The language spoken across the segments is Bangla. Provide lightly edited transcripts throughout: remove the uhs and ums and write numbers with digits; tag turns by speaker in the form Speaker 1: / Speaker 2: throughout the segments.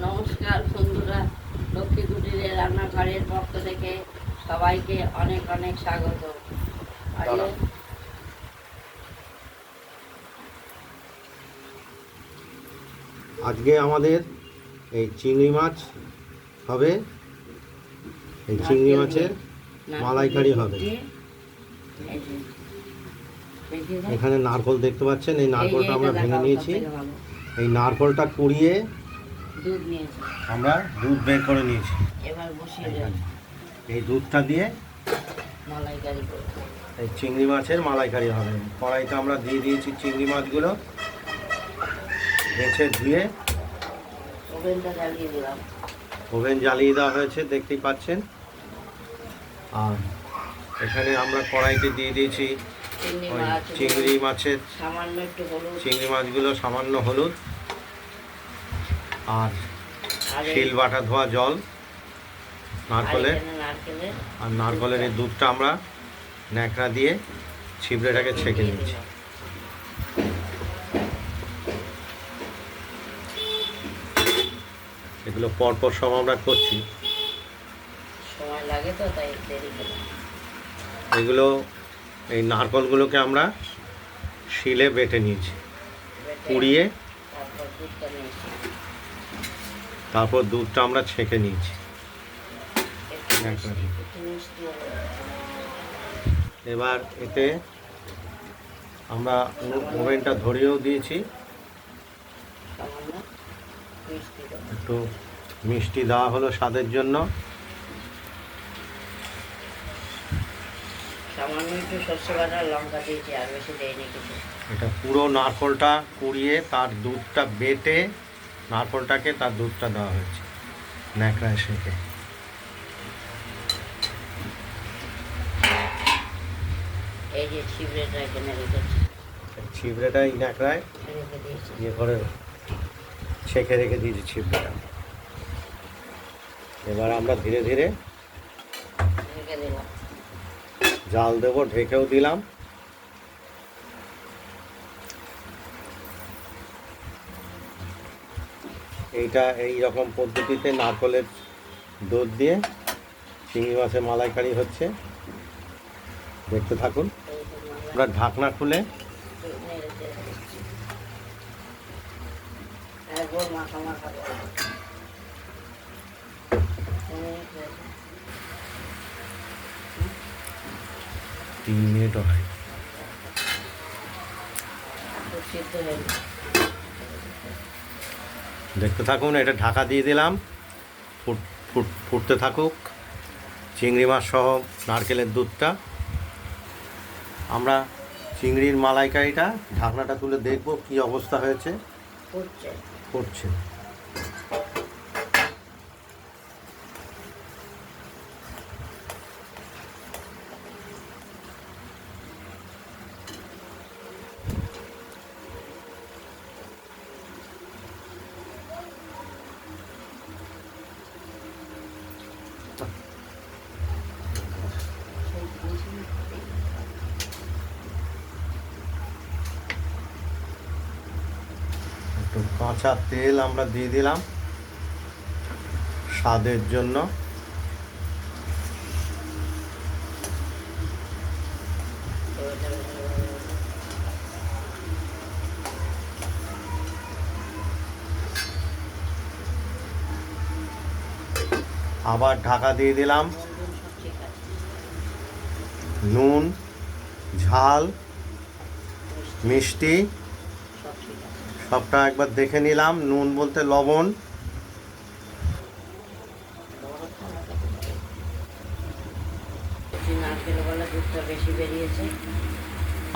Speaker 1: নমস্কার বন্ধুরা, লক্ষ্মী কুটিরের রান্নাঘরের পক্ষ থেকে সবাইকে অনেক অনেক স্বাগত।
Speaker 2: আজকে আমাদের এই চিংড়ি মাছ হবে, এই চিংড়ি মাছের মালাইকারি হবে। এখানে নারকল দেখতে পাচ্ছেন, এই নারকলটা আমরা ভেঙে নিয়েছি। এই নারকলটা কুড়িয়ে আমরা দুধ বের করে নিয়েছি।
Speaker 1: এবার বসিয়ে
Speaker 2: এই দুধটা দিয়ে
Speaker 1: মালাইকারি
Speaker 2: এই চিংড়ি মাছের মালাইকারি হবে। কড়াইতে আমরা দিয়ে দিয়েছি চিংড়ি মাছগুলো, বেছে ধুয়ে
Speaker 1: ওভেনটা জ্বালিয়ে দিলাম।
Speaker 2: ওভেন জ্বালিয়ে দেওয়া হয়েছে, দেখতেই পাচ্ছেন। আর এখানে আমরা কড়াইতে দিয়ে দিয়েছি চিংড়ি মাছের
Speaker 1: সামান্য একটু হলুদ,
Speaker 2: চিংড়ি মাছগুলো সামান্য হলুদ আর শিল বাটা ধোয়া জল, নারকলের আর নারকলের এই দুধটা আমরা ন্যাকড়া দিয়ে ছিবড়েটাকে ছেঁকে নিচ্ছি। এগুলো পরপর সব আমরা করছি,
Speaker 1: সময় লাগে তো তাই দেরি করে।
Speaker 2: এগুলো এই নারকলগুলোকে আমরা শিলে বেটে নিয়েছি, পুড়িয়ে তারপর দুধটা আমরা ছেঁকে নিয়েছি। এবার এতে আমরা ওভেনটা ধরিয়েও দিয়েছি, একটু মিষ্টি দেওয়া হলো স্বাদের জন্য।
Speaker 1: সামান্য একটু সর্ষে বাটা লঙ্কা দিয়েছি, আর বেশি দেয়নি কিছু।
Speaker 2: এটা পুরো নারকলটা কুড়িয়ে তার দুধটা বেটে নারকলটাকে তার দুধটা দেওয়া হয়েছে ন্যাকড়ায় সেঁকে।
Speaker 1: এই যে ছিবড়েটা এখানে রেখেছি,
Speaker 2: ছিবড়েটা এই ন্যাকড়ায় ইয়ে করে ছেঁকে রেখে দিয়েছি ছিবড়েটা। এবার আমরা ধীরে ধীরে
Speaker 1: রেখে দিলাম,
Speaker 2: জাল দেবো, ঢেকেও দিলাম। এইটা এই রকম পদ্ধতিতে নারকলের দুধ দিয়ে চিংড়ি মাছের মালাইকারি হচ্ছে, দেখতে থাকুন। আমরা ঢাকনা খুলে
Speaker 1: মাখা মাখা
Speaker 2: 3 মিনিটও হয়। দেখতে থাকুন, এটা ঢাকা দিয়ে দিলাম, ফুটতে থাকুক চিংড়ি মাছ সহ নারকেলের দুধটা। আমরা চিংড়ির মালাইকারিটা ঢাকনাটা তুলে দেখব কি অবস্থা হয়েছে। ফুটছে। একটু কাঁচা তেল আমরা দিয়ে দিলাম স্বাদের জন্য। আবার ঢাকা দিয়ে দিলাম। নুন, ঝাল, মিষ্টি সবটা একবার দেখে নিলাম। নুন বলতে লবণ।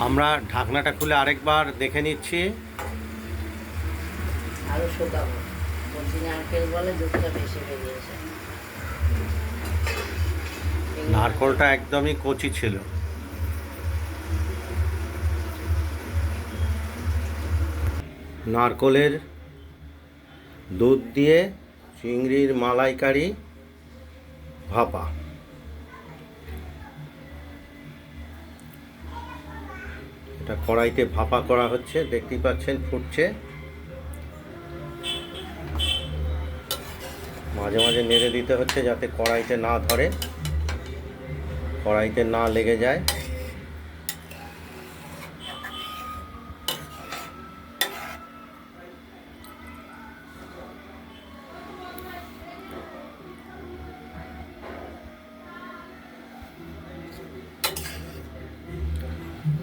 Speaker 2: আমরা ঢাকনাটা খুলে আরেকবার দেখে নিচ্ছি।
Speaker 1: আরো শুকাবো, নারকেল বলে দুধটা বেশি বেরিয়েছে।
Speaker 2: নারকলটা একদমই কচি ছিল। নারকলের দুধ দিয়ে চিংড়ির মালাইকারি ভাপা। এটা কড়াইতে ভাপা করা হচ্ছে, দেখতেই পাচ্ছেন ফুটছে। মাঝে মাঝে নেড়ে দিতে হচ্ছে যাতে কড়াইতে না ধরে, কড়াইতে না লেগে যায়।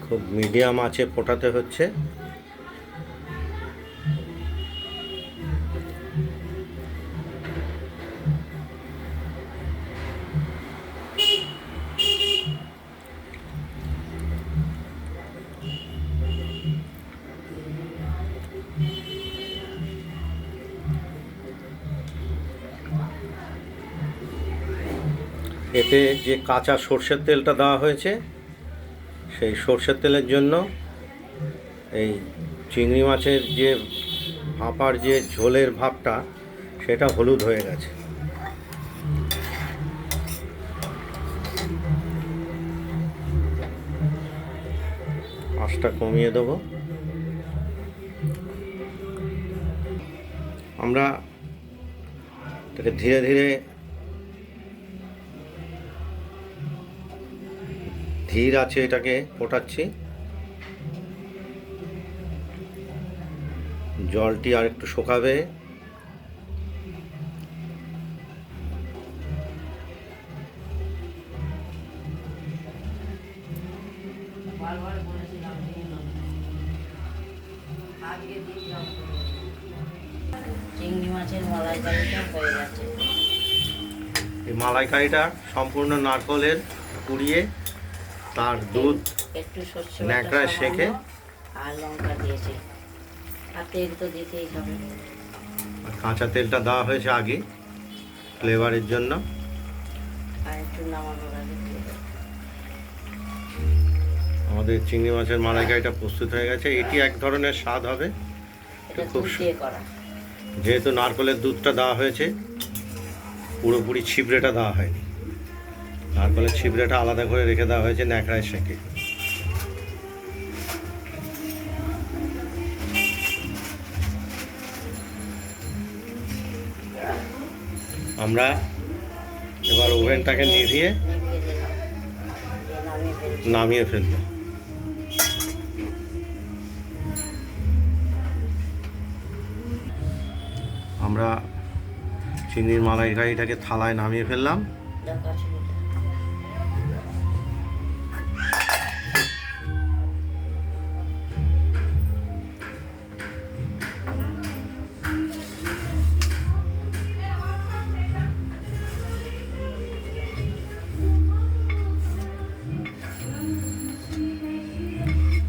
Speaker 2: খুব মিডিয়াম আঁচে ফোটাতে হচ্ছে। এতে যে কাঁচা সর্ষের তেলটা দেওয়া হয়েছে, সেই সর্ষের তেলের জন্য এই চিংড়ি মাছের যে ভাপার যে ঝোলের ভাবটা সেটা হলুদ হয়ে গেছে। আঁচটা কমিয়ে দেবো। আমরা এটাকে ধীরে ধীরে ধীর আছে এটাকে ফোটাচ্ছি। জলটি আর একটু শুকাবে।
Speaker 1: চিংড়ি মাছের মালাইকারিটা হয়ে গেছে।
Speaker 2: এই মালাইকারিটা সম্পূর্ণ নারকেলের কুড়িয়ে তার দুধ
Speaker 1: একটু সর্ষে
Speaker 2: ন্যাকড়ায় সেঁকে
Speaker 1: আর লঙ্কা দিয়েছি, আর তেল তো দিতেই হবে।
Speaker 2: কাঁচা তেলটা দেওয়া হয়েছে আগে ফ্লেভারের জন্য।
Speaker 1: আর একটু নামানোর আগে দিয়ে দেব।
Speaker 2: আমাদের চিংড়ি মাছের মালাইকারিটা প্রস্তুত হয়ে গেছে। এটি এক ধরনের স্বাদ হবে।
Speaker 1: এটা
Speaker 2: খুব
Speaker 1: দুধ দিয়ে করা।
Speaker 2: যেহেতু নারকেলের দুধটা দেওয়া হয়েছে, পুরোপুরি ছিবড়েটা দেওয়া হয়নি। নারকেলের ছিবড়েটা আলাদা করে রেখে দেওয়া হয়েছে ন্যাকড়ায় সেঁকে। আমরা এবার ওভেনটাকে নিভিয়ে
Speaker 1: নিভিয়ে দিলাম, দিয়ে নামিয়ে ফেলবো।
Speaker 2: নামিয়ে ফেলব। আমরা চিংড়ির মালাইকারিটাকে থালায় নামিয়ে ফেললাম।
Speaker 1: দেখা ছিল।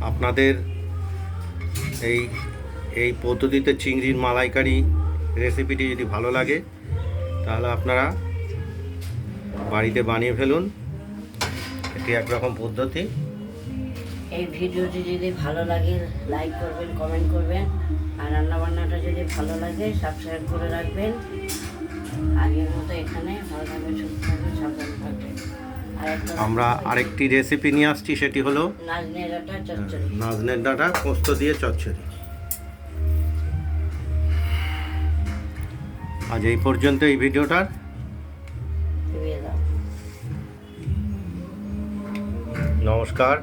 Speaker 2: আপনাদের এই এই পদ্ধতিতে চিংড়ির মালাইকারি রেসিপিটি যদি ভালো লাগে তাহলে আপনারা বাড়িতে বানিয়ে ফেলুন। এটি একরকম পদ্ধতি।
Speaker 1: এই ভিডিওটি যদি ভালো লাগে লাইক করবেন, কমেন্ট করবেন, আর রান্নাবান্নাটা যদি ভালো লাগে সাবস্ক্রাইব করে রাখবেন। আগের মতো এখানে ভালো থাকবেন, সুস্থ থাকবেন, সাবধানে থাকবেন। আর একটা
Speaker 2: আমরা আরেকটি রেসিপি নিয়ে আসছি, সেটি হলো
Speaker 1: নাজনে ডাঁটা চচ্চড়ি।
Speaker 2: নাজনের ডাঁটা পোস্ত দিয়ে চচ্চড়ি। আজ এই পর্যন্ত এই ভিডিওটার।
Speaker 1: দিয়ে দাও।
Speaker 2: নমস্কার।